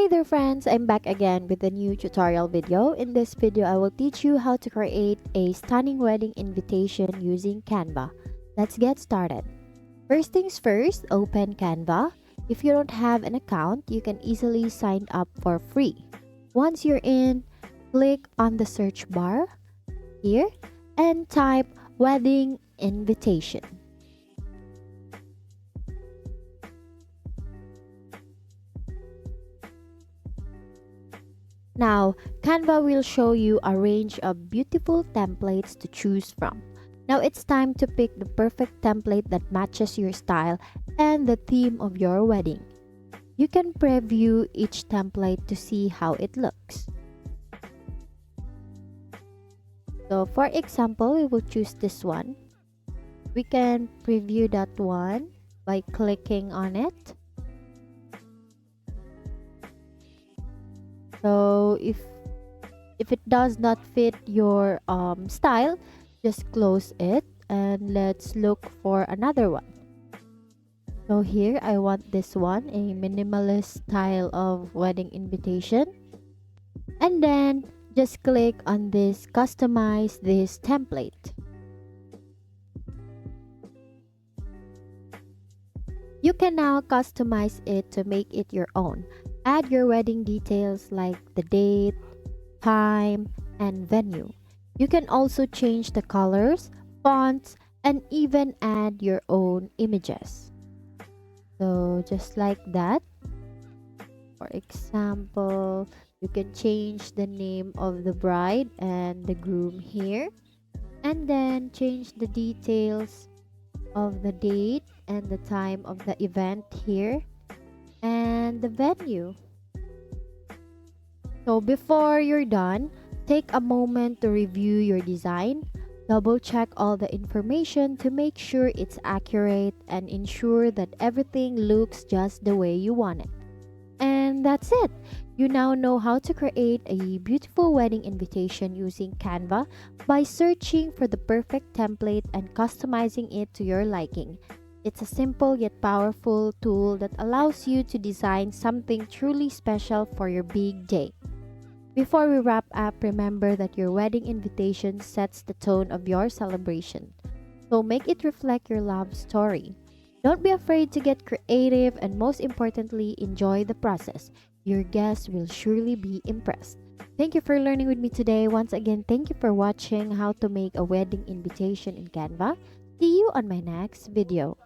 Hi there friends, I'm back again with a new tutorial video. In this video, I will teach you how to create a stunning wedding invitation using Canva. Let's get started. First things first, open Canva. If you don't have an account, you can easily sign up for free. Once you're in, click on the search bar here and type wedding invitation. Now, Canva will show you a range of beautiful templates to choose from. Now it's time to pick the perfect template that matches your style and the theme of your wedding. You can preview each template to see how it looks. So for example, we will choose this one. We can preview that one by clicking on it. So if it does not fit your style, just close it and let's look for another one. So here I want this one, a minimalist style of wedding invitation, and then just click on this customize this template. You can now customize it to make it your own. Add your wedding details like the date, time, and venue. You can also change the colors, fonts, and even add your own images. So just like that. For example, you can change the name of the bride and the groom here, and then change the details of the date and the time of the event here, and the venue. So before you're done, take a moment to review your design. Double check all the information to make sure it's accurate and ensure that everything looks just the way you want it. And that's it. You now know how to create a beautiful wedding invitation using Canva by searching for the perfect template and customizing it to your liking. It's a simple yet powerful tool that allows you to design something truly special for your big day. Before we wrap up, remember that your wedding invitation sets the tone of your celebration. So make it reflect your love story. Don't be afraid to get creative and most importantly, enjoy the process. Your guests will surely be impressed. Thank you for learning with me today. Once again, thank you for watching how to make a wedding invitation in Canva. See you on my next video.